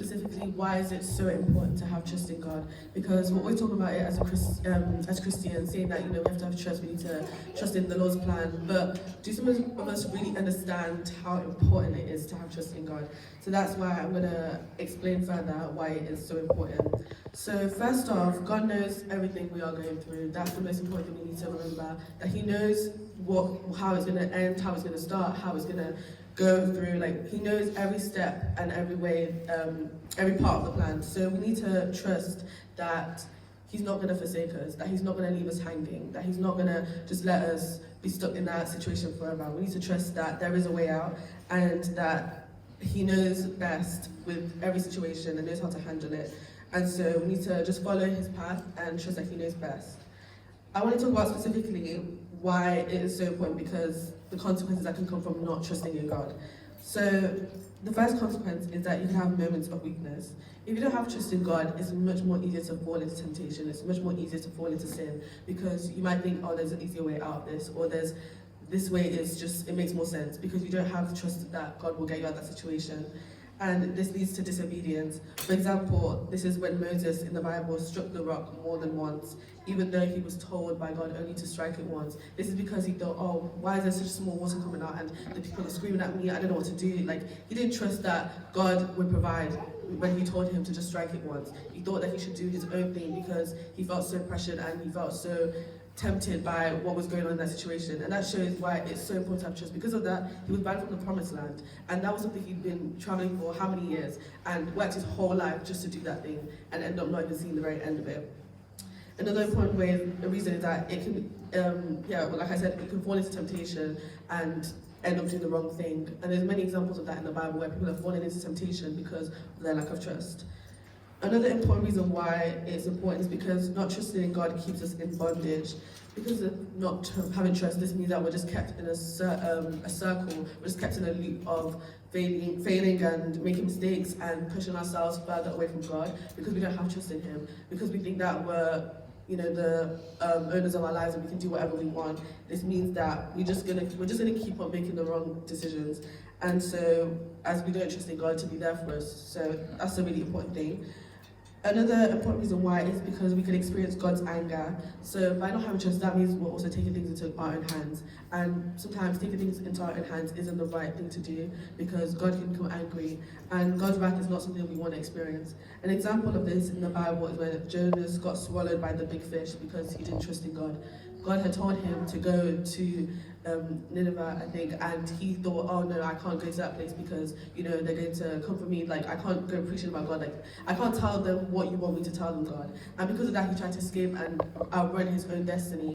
specifically why is it so important to have trust in God? Because we're always talking about it as Christians, saying that we have to have trust, we need to trust in the Lord's plan. But do some of us really understand how important it is to have trust in God? So that's why I'm going to explain further why it is so important. So first off, God knows everything we are going through. That's the most important thing we need to remember. That He knows how it's going to end, how it's going to start, how it's going to go through. Like, He knows every step and every way, every part of the plan. So we need to trust that He's not going to forsake us, that He's not going to leave us hanging, that He's not going to just let us be stuck in that situation forever. We need to trust that there is a way out and that He knows best with every situation and knows how to handle it. And so we need to just follow His path and trust that He knows best. I want to talk about specifically why it is so important, because the consequences that can come from not trusting in God. So the first consequence is that you can have moments of weakness. If you don't have trust in God, it's much more easier to fall into temptation. It's much more easier to fall into sin, because you might think, oh, there's an easier way out of this, or this way is just, it makes more sense, because you don't have trust that God will get you out of that situation. And this leads to disobedience. For example, this is when Moses in the Bible struck the rock more than once, even though he was told by God only to strike it once. This is because he thought, oh, why is there such small water coming out and the people are screaming at me, I don't know what to do. Like, he didn't trust that God would provide when He told him to just strike it once. He thought that he should do his own thing because he felt so pressured and he felt so tempted by what was going on in that situation. And that shows why it's so important to have trust. Because of that, he was banned from the promised land, and that was something he'd been traveling for how many years and worked his whole life just to do that thing and end up not even seeing the very end of it. Another important reason is that it can, like I said, it can fall into temptation and end up doing the wrong thing. And there's many examples of that in the Bible where people have fallen into temptation because of their lack of trust. Another important reason why it's important is because not trusting in God keeps us in bondage. Because of not having trust, this means that we're just kept in a circle, we're just kept in a loop of failing and making mistakes and pushing ourselves further away from God, because we don't have trust in Him, because we think that we're the owners of our lives and we can do whatever we want. This means that we're just gonna keep on making the wrong decisions. And so, as we don't trust in God to be there for us, so that's a really important thing. Another important reason why is because we can experience God's anger. So by not having trust, that means we're also taking things into our own hands. And sometimes taking things into our own hands isn't the right thing to do, because God can become angry. And God's wrath is not something we want to experience. An example of this in the Bible is when Jonas got swallowed by the big fish because he didn't trust in God. God had told him to go to Nineveh, I think, and he thought, oh no, I can't go to that place because, they're going to come for me, like, I can't go preaching about God, like, I can't tell them what you want me to tell them, God. And because of that, he tried to escape and outrun his own destiny.